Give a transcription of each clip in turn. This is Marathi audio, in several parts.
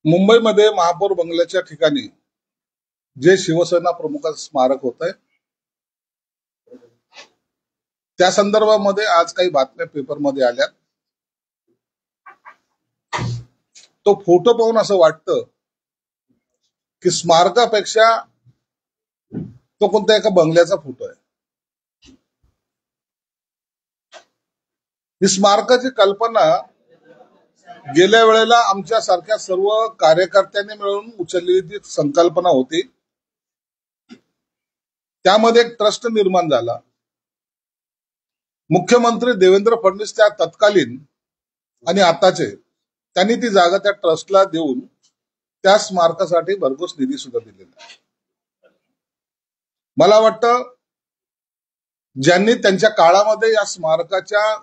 मुंबईमध्ये महापौर बंगल्याच्या ठिकाणी जे शिवसेना प्रमुखांचं स्मारक होत आहे त्या संदर्भामध्ये आज काही बातम्या पेपरमध्ये आल्या। तो फोटो पाहून असं वाटतं की स्मारकापेक्षा तो कोणत्या एका बंगल्याचा फोटो आहे। ही स्मारकाची कल्पना गेल्या वेळेला आमच्या सारख्या सर्व कार्यकर्त्यांनी मिळून उचललेली संकल्पना होती। त्यामध्ये एक ट्रस्ट निर्माण झाला। मुख्यमंत्री देवेंद्र फडणवीस त्या तत्कालीन आणि आताचे त्यांनी ती जागा त्या ट्रस्टला देऊन त्या स्मारकासाठी भरघोस निधी सुद्धा दिलेला आहे। मला वाटतं ज्यांनी त्यांच्या काळामध्ये या स्मारकाच्या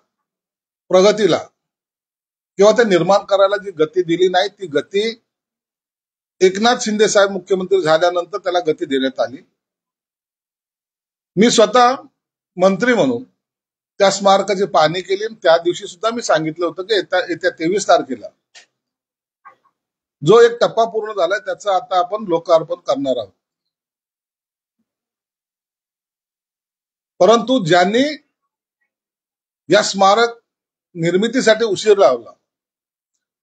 प्रगतीला किंवा ते निर्माण करायला जी गती दिली नाही ती गती एकनाथ शिंदे साहेब मुख्यमंत्री झाल्यानंतर त्याला गती देण्यात आली। मी स्वतः मंत्री म्हणून त्या स्मारकाची पाहणी केली। त्या दिवशी सुद्धा मी सांगितलं होतं की येत्या 23 तारखेला जो एक टप्पा पूर्ण झालाय त्याचं आता आपण लोकार्पण करणार आहोत। परंतु ज्यांनी या स्मारक निर्मितीसाठी उशीर लावला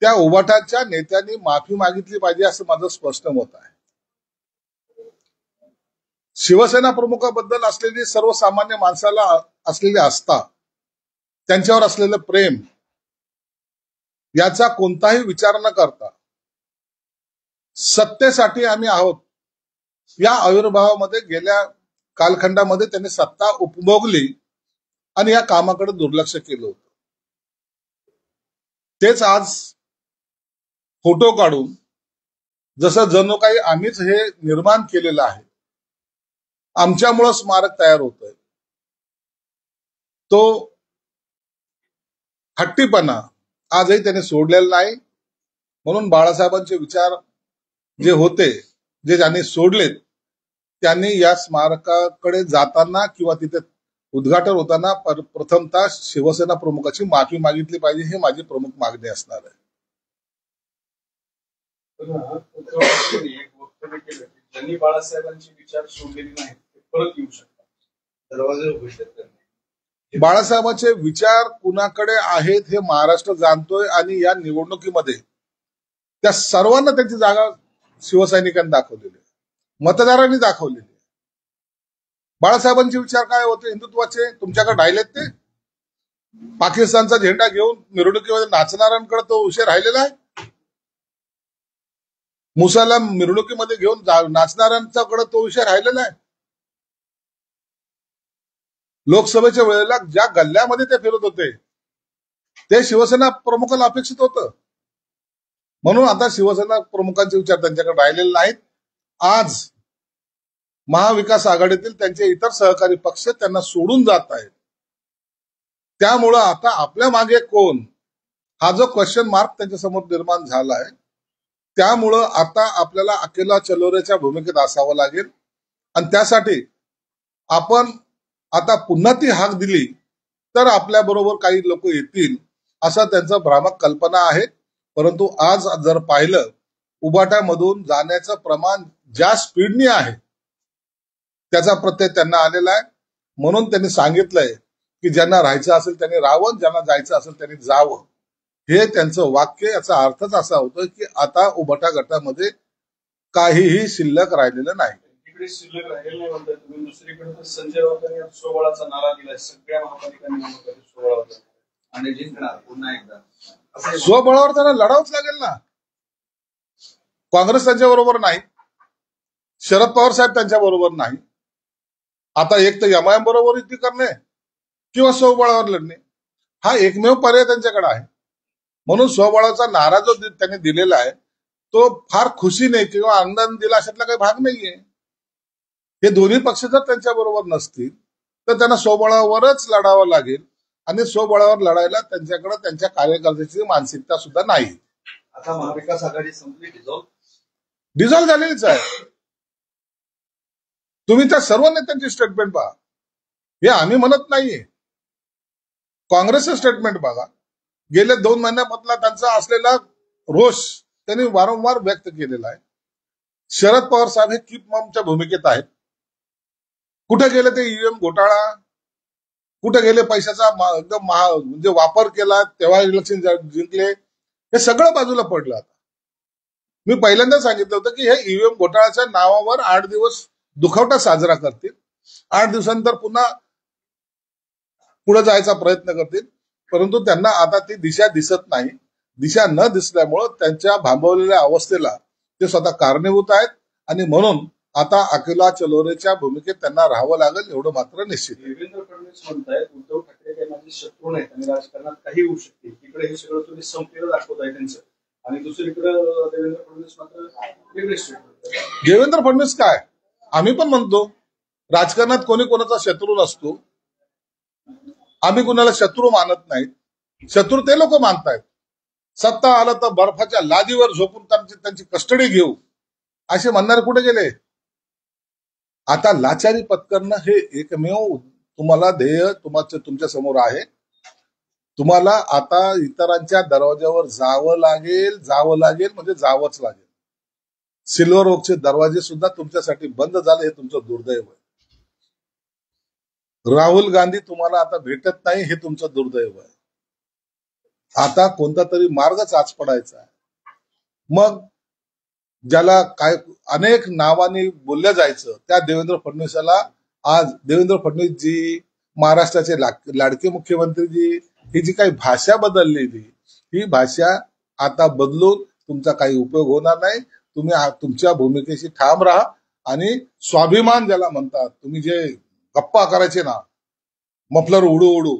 त्या उभाटाच्या नेत्यांनी माफी मागितली पाहिजे असं माझं स्पष्ट मत आहे। शिवसेना प्रमुखाबद्दल असलेली सर्वसामान्य माणसाला असलेली आस्था, त्यांच्यावर असलेलं प्रेम याचा कोणताही विचार न करता सत्तेसाठी आम्ही आहोत या आविर्भावामध्ये गेल्या कालखंडामध्ये त्यांनी सत्ता उपभोगली आणि या कामाकडे दुर्लक्ष केलं होतं। तेच आज फोटो काढून जसं जणू काही आम्हीच हे निर्माण केलेलं आहे, आमच्यामुळे स्मारक तयार होतंय, तो हट्टीपणा आजही त्याने सोडलेला नाही। म्हणून बाळासाहेबांचे विचार जे होते, जे ज्यांनी सोडलेत, त्यांनी या स्मारकाकडे जाताना किंवा तिथे उद्घाटन होताना प्रथमतः शिवसेना प्रमुखाची माफी मागितली पाहिजे, हे माझी प्रमुख मागणी असणार आहे। ज्यांनी बाळासाहेबांचे विचार सोडलेले नाहीत ते परत येऊ शकतात, दरवाजे उघडले त्यांनी। बाळासाहेबांचे विचार कुणाकडे आहेत हे महाराष्ट्र जाणतोय आणि या निवडणुकीमध्ये त्या सर्वांना त्यांची जागा शिवसैनिकांनी दाखवलेली आहे, मतदारांनी दाखवलेली आहे। बाळासाहेबांचे विचार काय होते हिंदुत्वाचे, तुमच्याकडे राहिलेत ते? पाकिस्तानचा झेंडा घेऊन मिरवणुकीमध्ये नाचणाऱ्यांकडे तो विषय राहिलेला आहे? मुसाला मिरवणुकीमध्ये घेऊन नाचणाऱ्यांच्याकडे तो विषय राहिलेला आहे? लोकसभेच्या वेळेला ज्या गल्ल्यामध्ये ते फिरत होते ते शिवसेना प्रमुखाला अपेक्षित होतं। म्हणून आता शिवसेना प्रमुखांचे विचार त्यांच्याकडे राहिलेले नाहीत। आज महाविकास आघाडीतील त्यांचे इतर सहकारी पक्ष त्यांना सोडून जात आहेत। त्यामुळं आता आपल्या मागे कोण हा जो क्वेश्चन मार्क त्यांच्या समोर निर्माण झाला आहे, त्यामुळं आता आपल्याला अकेला चलोरेच्या भूमिकेत असावं लागेल। आणि त्यासाठी आपण आता पुन्हा ती हाक दिली तर आपल्या बरोबर काही लोक येतील असं त्यांचं भ्रामक कल्पना आहे। परंतु आज जर पाहिलं उभाटामधून जाण्याचं प्रमाण ज्या स्पीडने आहे त्याचा प्रत्यय त्यांना आलेला आहे। म्हणून त्यांनी सांगितलंय की ज्यांना राहायचं असेल त्यांनी राहावं, ज्यांना जायचं असेल त्यांनी जावं, हे त्यांचं वाक्य। याचा अर्थच असा होतो की आता उभाटा गटामध्ये काहीही शिल्लक राहिलेलं नाही। इकडे शिल्लक राहिलेलं नाही म्हणतात तुम्ही, दुसरीकडे तर संजय राऊतांनी स्वबळाचा नारा दिलाय, सगळ्या महापालिकांनी स्वबळाचा आणि जिंकणार पुन्हा एकदा। स्वबळावर त्यांना लढावंच लागेल ना। काँग्रेस त्यांच्या बरोबर नाही, शरद पवार साहेब त्यांच्या बरोबर नाही। आता एक तर MIM बरोबर युती करणे किंवा स्वबळावर लढणे हा एकमेव पर्याय त्यांच्याकडे आहे। म्हणून स्वबळाचा नारा जो त्यांनी दिलेला आहे तो फार खुशीने किंवा आनंदाने दिला अशातला काही भाग नाहीये। हे दोन्ही पक्ष जर त्यांच्या बरोबर नसतील तर त्यांना स्वबळावरच लढावं लागेल आणि स्वबळावर लढायला त्यांच्याकडे त्यांच्या कार्यकर्त्याची मानसिकता सुद्धा नाही। आता महाविकास आघाडी संपली, डिझॉल्व्ह झालेलीच आहे। तुम्ही त्या सर्व नेत्यांची स्टेटमेंट पहा, हे आम्ही म्हणत नाहीये। काँग्रेसचं स्टेटमेंट बघा, गेल्या 2 महिन्यामधला त्यांचा असलेला रोष त्यांनी वारंवार व्यक्त केलेला आहे. शरद पवार साहेब हे कीप मॉमच्या भूमिकेत आहेत. कुठे गेले ते ईव्हीएम घोटाळा, कुठे गेले पैशाचा एकदम म्हणजे वापर केला तेव्हा इलेक्शन जिंकले, हे सगळं बाजूला पडलं. आता मी पहिल्यांदा सांगितलं होतं की हे ईव्हीएम घोटाळ्याच्या नावावर 8 दिवस दुखवटा साजरा करतील, 8 दिवसांनंतर पुन्हा पुढे जायचा प्रयत्न करतील. परंतु त्यांना आता ती दिशा दिसत नाही. दिशा न दिसल्यामुळं त्यांच्या भांबवलेल्या अवस्थेला ते स्वतः कारणीभूत आहेत आणि म्हणून आता अखिला चलोरेच्या भूमिकेत त्यांना राहावं लागेल, एवढं मात्र निश्चित. देवेंद्र फडणवीस म्हणतायत उद्धव ठाकरे काही माझे शत्रू नाहीत आणि राजकारणात काही होऊ शकते. इकडे हे सगळं तुम्ही संपलेलं दाखवत आहे त्यांचं, आणि दुसरीकडे देवेंद्र फडणवीस मात्र वेगळे स्टेटमेंट. देवेंद्र फडणवीस काय, आम्ही पण म्हणतो राजकारणात कोणी कोणाचा शत्रू नसतो. आम्ही कुणाला शत्रू मानत नाहीत. शत्रू ते लोक मानतायत. सत्ता आलं तर बर्फाच्या लादीवर झोपून त्यांची कस्टडी घेऊ असे म्हणणारे कुठे गेले. आता लाचारी पत्करणं हे एकमेव तुम्हाला ध्येय तुमच्या समोर आहे. तुम्हाला आता इतरांच्या दरवाज्यावर जावं लागेल म्हणजे जावंच लागेल. सिल्वर ओकचे दरवाजे सुद्धा तुमच्यासाठी बंद झाले, हे तुमचं दुर्दैव आहे. राहुल गांधी तुम्हाला आता भेटत नाही, हे तुमचं दुर्दैव आहे. आता कोणता तरी मार्गच आज पडायचा आहे. मग ज्याला काय अनेक नावाने बोलल्या जायचं त्या देवेंद्र फडणवीसाला आज देवेंद्र फडणवीस जी, महाराष्ट्राचे लाडके मुख्यमंत्री जी, ही जी काही भाषा बदललेली, ही भाषा आता बदलून तुमचा काही उपयोग होणार नाही. तुम्ही तुमच्या भूमिकेशी ठाम राहा आणि स्वाभिमान ज्याला म्हणतात, तुम्ही जे गप्पा करायचे ना, मफलर उडू उडू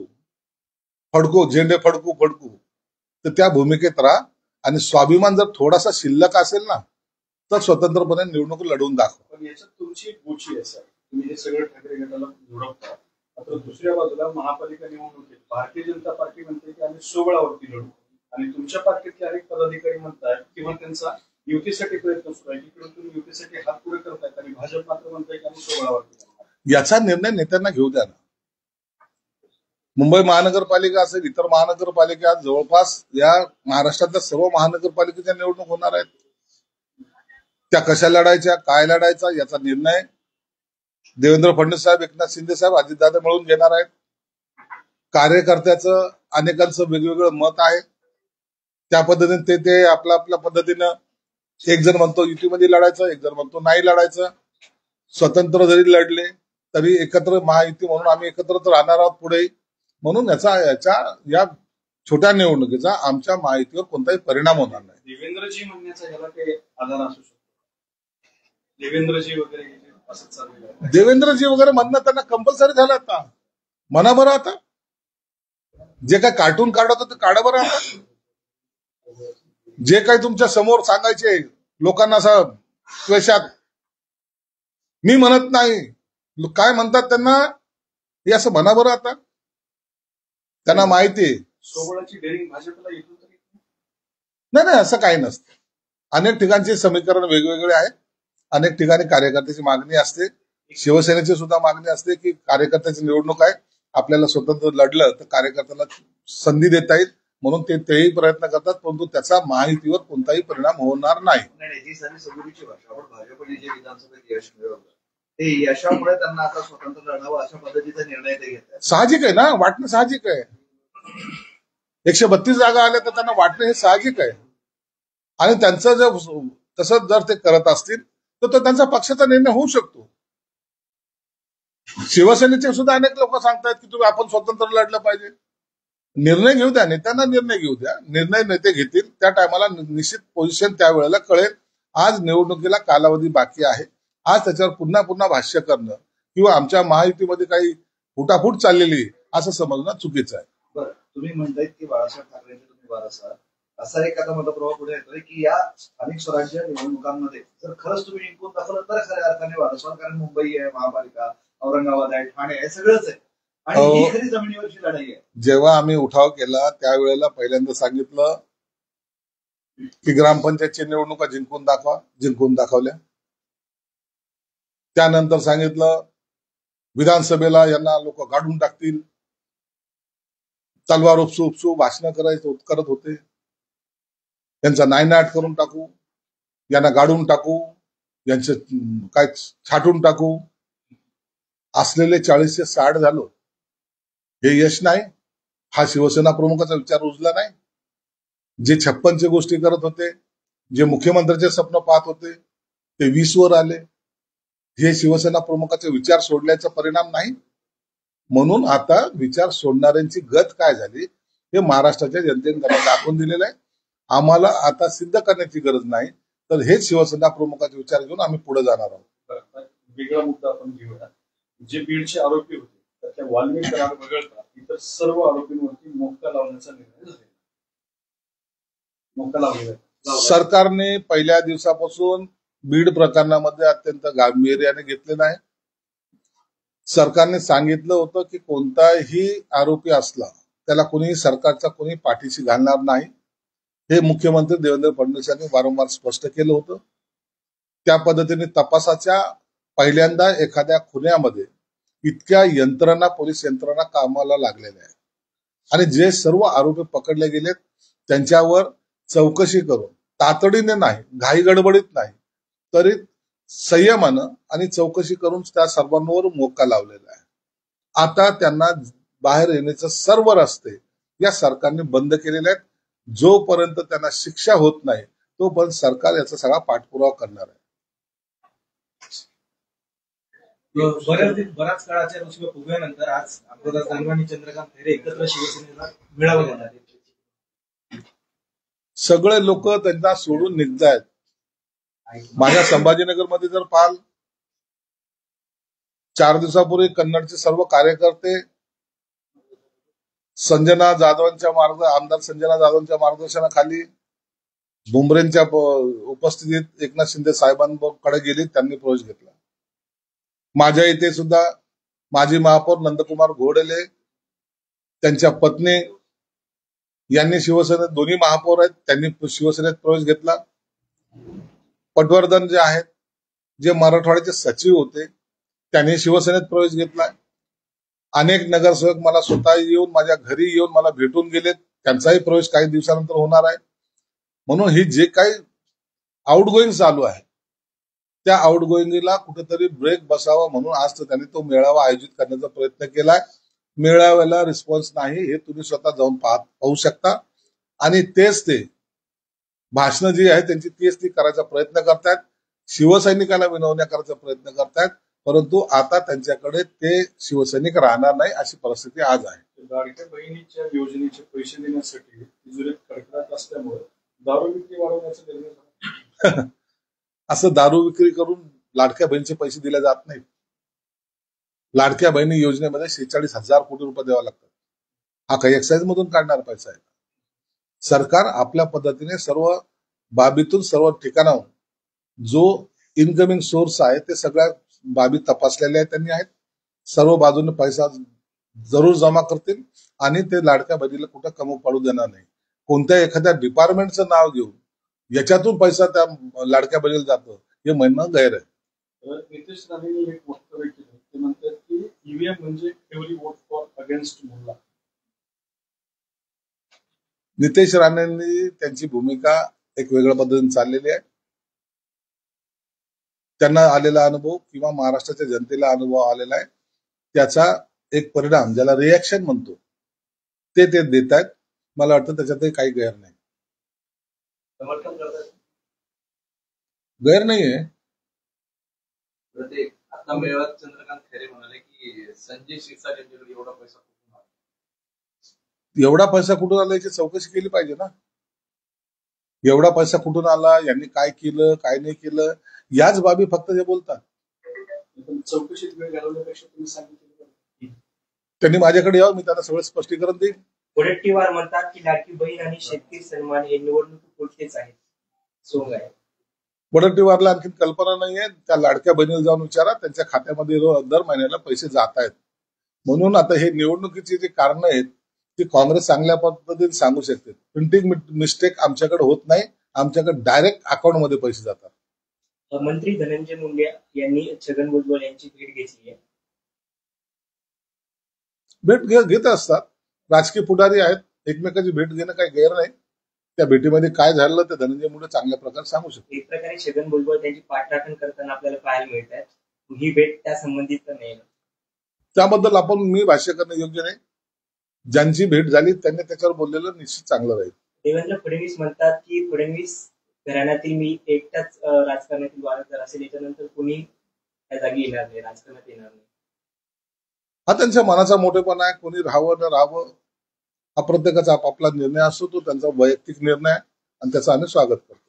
फडकू झेंडे फडकू फडकू, तर त्या भूमिकेत राहा. आणि स्वाभिमान जर थोडासा शिल्लक असेल ना, तर स्वतंत्रपणे निवडणूक लढवून दाखवा. पण याच्यात तुमची एक गोची आहे सर, तुम्ही हे सगळं ठाकरे गटाला जोडवता. आता दुसऱ्या बाजूला महापालिका निवडणुकीत भारतीय जनता पार्टी म्हणते की आम्ही 16वरती लढू, आणि तुमच्या पार्टीतले अनेक पदाधिकारी म्हणतात किंवा त्यांचा युतीसाठी प्रयत्न सुरू आहे, इकडून तुम्ही युतीसाठी हात पुढे करतायत आणि भाजप मात्र म्हणताय की आम्ही 16वरती. याचा निर्णय नेत्यांना घेऊ द्या ना. मुंबई महानगरपालिका असेल, इतर महानगरपालिका, जवळपास या महाराष्ट्रातल्या सर्व महानगरपालिकेच्या निवडणूक होणार आहेत. त्या कशा लढायच्या, काय लढायचा, याचा निर्णय देवेंद्र फडणवीस साहेब, एकनाथ शिंदे साहेब, अजितदादा मिळून घेणार आहेत. कार्यकर्त्याचं अनेकांचं वेगवेगळं मत आहे. त्या पद्धतीने ते आपल्या पद्धतीनं, एक जण म्हणतो युतीमध्ये लढायचं, एक जण म्हणतो नाही लढायचं. स्वतंत्र जरी लढले तरी एकत्र महायुती म्हणून आम्ही एकत्रच राहणार आहोत पुढे. म्हणून या छोट्या निवडणुकीचा आमच्या महायुतीवर कोणताही परिणाम होणार नाही. देवेंद्रजी म्हणण्याचा ह्याला काही आधार असू शकतो. देवेंद्रजी वगैरे असंच चालू आहे. देवेंद्रजी वगैरे म्हणणं त्यांना कंपल्सरी झालं. आता म्हणा बरं, आता जे काय कार्टून काढत होते काढा बरं. आता जे काही तुमच्या समोर सांगायचे लोकांना असं त्वेषात, मी म्हणत नाही, काय म्हणतात त्यांना हे असं म्हणा बरं. आता त्यांना माहिती आहे सोबळाची डेअरिंग भाजपला येतो तरी नाही, असं काही नसतं. अनेक ठिकाणचे समीकरण वेगवेगळे आहेत. अनेक ठिकाणी कार्यकर्त्याची मागणी असते, शिवसेनेची सुद्धा मागणी असते की कार्यकर्त्याची निवडणूक आहे, आपल्याला स्वतंत्र लढलं तर कार्यकर्त्याला संधी देता येईल, म्हणून तेही प्रयत्न करतात. परंतु त्याचा महायुतीवर कोणताही परिणाम होणार नाही. ही सारी सगळीची भाषा. पण भाजपने जे विधानसभेत यश मिळवलं ते यशामुळे त्यांना आता स्वतंत्र लढावं अशा पद्धतीचा निर्णय ते घेतात. साहजिक आहे ना, वाटणं साहजिक आहे. 132 जागा आल्या तर त्यांना वाटणं हे साहजिक आहे. आणि त्यांचं जर तसं जर ते करत असतील तर त्यांचा पक्षाचा निर्णय होऊ शकतो. शिवसेनेचे सुद्धा अनेक लोक सांगतायत की तुम्ही आपण स्वतंत्र लढलं पाहिजे. निर्णय घेऊ द्या, नेत्यांना निर्णय घेऊ द्या. निर्णय नेते घेतील, त्या टायमाला निश्चित पोझिशन त्यावेळेला कळेल. आज निवडणुकीला कालावधी बाकी आहे. आज त्याच्यावर पुन्हा भाष्य करणं किंवा आमच्या महायुतीमध्ये काही फुटाफूट चाललेली असं समजणं चुकीचं आहे. बरं, तुम्ही म्हणतायत की बाळासाहेब ठाकरेंचे तुम्ही वारस आहात. असा एक आता मतप्रवाह पुढे येतोय की या स्थानिक स्वराज्य निवडणुकांमध्ये जर खरंच तुम्ही जिंकून दाखवलं तर खऱ्या अर्थाने वारस व्हाल. कारण मुंबई आहे, महापालिका, औरंगाबाद आहे, ठाणे आहे, सगळंच आहे आणि ही खरी जमिनीवरची लढाई आहे. जेव्हा आम्ही उठाव केला त्यावेळेला पहिल्यांदा सांगितलं की ग्रामपंचायतची निवडणुका जिंकून दाखवल्या. त्यानंतर सांगितलं विधानसभेला यांना लोक काढून टाकतील. तलवार उपसू भाषण करत होते. यांचा नायनाट करून टाकू, यांना गाडून टाकू, यांचं काय छाटून टाकू, असलेले 40 ते 60 झालो, हे यश नाही. हा शिवसेना प्रमुखाचा विचार रुजला नाही. जे 56 गोष्टी करत होते, जे मुख्यमंत्र्याचे स्वप्न पाहत होते, ते 20 वर आले. हे शिवसेना प्रमुखाचे विचार सोडल्याचा परिणाम नाही. म्हणून आता विचार सोडणाऱ्यांची गत काय झाली हे महाराष्ट्राच्या जनतेने त्यांना दाखवून दिलेलं आहे. आम्हाला आता सिद्ध करण्याची गरज नाही, तर हेच शिवसेना प्रमुखाचे विचार घेऊन आम्ही पुढे जाणार आहोत. बरं, वेगळा मुद्दा आपण घेऊया. जे बीडचे आरोपी होते त्यातल्या वाल्मिक करार वगळता इतर सर्व आरोपींवरती मोक्का लावण्याचा निर्णय झालेला. मोक्का लावलेला सरकारने पहिल्या दिवसापासून बीड प्रकरणामध्ये अत्यंत गांभीर्याने घेतलेलं आहे. सरकारने सांगितलं होतं की कोणताही आरोपी असला त्याला कोणी सरकारचा कोणी पाठीशी घालणार नाही. हे मुख्यमंत्री देवेंद्र फडणवीस यांनी वारंवार स्पष्ट केलं होतं. त्या पद्धतीने तपासाच्या पहिल्यांदा एखाद्या खुन्यामध्ये इतक्या यंत्रणा, पोलीस यंत्रणा कामाला लागलेल्या आहेत आणि जे सर्व आरोपी पकडले गेलेत त्यांच्यावर चौकशी करून तातडीने नाही, घाई गडबडीत नाही, तरी संयमानं आणि चौकशी करून त्या सर्वांवर मोक्का लावलेला आहे. आता त्यांना बाहेर येण्याचे सर्व रस्ते या सरकारने बंद केलेले आहेत. जोपर्यंत त्यांना शिक्षा होत नाही तोपर्यंत सरकार याचा सगळा पाठपुरावा करणार आहे. बऱ्याच काळाच्या उभ्यानंतर आज अमृता दानवे आणि चंद्रकांत खैरे एकत्र शिवसेनेला मेळावा घेणार आहेत. सगळे लोक त्यांना सोडून निघतायत. माझ्या संभाजीनगरमध्ये जर पाहाल, 4 दिवसापूर्वी कन्नडचे सर्व कार्यकर्ते आमदार संजना जाधवांच्या मार्गदर्शनाखाली भुमरेंच्या उपस्थितीत एकनाथ शिंदे साहेबांकडे गेले, त्यांनी प्रवेश घेतला. माझ्या इथे सुद्धा माजी महापौर नंदकुमार घोडेले, त्यांच्या पत्नी यांनी शिवसेनेत, दोन्ही महापौर आहेत, त्यांनी शिवसेनेत प्रवेश घेतला. पटवर्धन जे आहेत, जे मराठवाड्याचे सचिव होते, त्यांनी शिवसेनेत प्रवेश घेतला. अनेक नगरसेवक मला स्वतः येऊन माझ्या घरी येऊन मला भेटून गेलेत, त्यांचाही प्रवेश काही दिवसानंतर होणार आहे. म्हणून ही जे काही आउटगोईंग चालू आहे त्या आउटगोईंगला कुठेतरी ब्रेक बसावा म्हणून आज तर त्यांनी तो मेळावा आयोजित करण्याचा प्रयत्न केलाय. मेळाव्याला रिस्पॉन्स नाही हे तुम्ही स्वतः जाऊन पाहू शकता. आणि तेच ते भाषणं जी आहेत त्यांची ती करायचा प्रयत्न करतायत, शिवसैनिकाला विनवण्या करायचा प्रयत्न करतायत, परंतु आता त्यांच्याकडे ते शिवसैनिक राहणार नाही अशी परिस्थिती आज आहे. लाडक्या बहिणीच्या योजनेचे पैसे देण्यासाठी तिजोरीत खडखडाट असल्यामुळे दारू विक्री वाढवण्याचा निर्णय झाला. असं दारू विक्री करून लाडक्या बहिणीचे पैसे दिले जात नाहीत. लाडक्या बहिणी योजनेमध्ये 46,000 कोटी रुपये द्यावा लागतात. हा काही एक्साईज मधून काढणार पैसा आहे. सरकार आपल्या पद्धतीने सर्व बाबीतून सर्व ठिकाणाहून जो इन्कमिंग सोर्स आहे ते सगळ्या बाबी तपासलेल्या त्यांनी आहेत. सर्व बाजूने पैसा जरूर जमा करतील आणि ते लाडक्या बहिणीला कुठं कमी पडू देणार नाही. कोणत्या एखाद्या डिपार्टमेंटचं नाव घेऊन याच्यातून पैसा त्या लाडक्या बहिणीला जातो हे म्हणणं गैर आहे. नितेश राणेंनी एक वक्तव्य केलं, ते म्हणतात की ईव्हीएम म्हणजे एव्हरी वोट फॉर अगेन्स्ट मुल्ला. नितेश राणेंनी त्यांची भूमिका एक वेगळ्या पद्धतीने चाललेली आहे. त्यांना आलेला अनुभव किंवा महाराष्ट्राच्या जनतेला अनुभव आलेला आहे, त्याचा एक परिणाम ज्याला रिॲक्शन म्हणतो ते देत आहेत. मला वाटतं त्याच्यातही काही गैर नाही. समर्थन करतात गैर नाहीये. आता मेळाव्यात चंद्रकांत खैरे म्हणाले की संजय शिरसाट यांच्याकडे एवढा पैसा कुठून आला, एवढा पैसा कुठून आला याची चौकशी केली पाहिजे ना. एवढा पैसा कुठून आला, यांनी काय केलं काय नाही केलं याच बाबी फक्त जे बोलतात. चौकशीत वेळ घालवण्यापेक्षा तुम्ही सांगितलं त्यांनी माझ्याकडे यावं, मी त्यांना सगळं स्पष्टीकरण देईन. वडेट्टीवार म्हणतात की लाडकी बहीण आणि शेतकरी सन्मान हे निवडणूक पुरतेच आहेत, सोंग आहे. वडेट्टीवारला आणखी कल्पना नाहीये. त्या लाडक्या बहिणीला जाऊन विचारा, त्यांच्या खात्यामध्ये दर महिन्याला पैसे जात आहेत. म्हणून आता हे निवडणुकीची जी कारणं आहेत ती काँग्रेस चांगल्या पद्धतीने सांगू शकते. प्रिंटिंग मिस्टेक आमच्याकडे होत नाही, आमच्याकडे डायरेक्ट अकाउंटमध्ये पैसे जातात. मंत्री धनंजय मुंडे यांनी छगन भुजबळ यांची भेट घेतली आहे. भेट घेत असतात. राजकीय पुढारी आहेत, एकमेकांची भेट घेणं काही गैर नाही. त्या भेटीमध्ये काय झालं ते धनंजय मुंडे चांगल्या प्रकारे सांगू शकतो. एक प्रकारे छगन भुजबळ त्यांची पाठराखण करताना आपल्याला पाहायला मिळत आहे. ही भेट त्या संबंधित तर नाही ना? त्याबद्दल मी भाष्य करणं योग्य नाही. ज्यांची भेट झाली त्यांनी त्याच्यावर बोललेलं निश्चित चांगलं राहील. देवेंद्र फडणवीस म्हणतात की फडणवीस घराण्यातील मी एकटाच राजकारणातील वारसदार असेल, याच्यानंतर कोणी त्या जागी येणार नाही, राजकारणात येणार नाही. हा त्यांच्या मनाचा मोठेपणा आहे. कोणी राहावं न राहावं हा प्रत्येकाचा आपापला निर्णय असतो. तो त्यांचा वैयक्तिक निर्णय आहे आणि त्याचं आम्ही स्वागत करतो.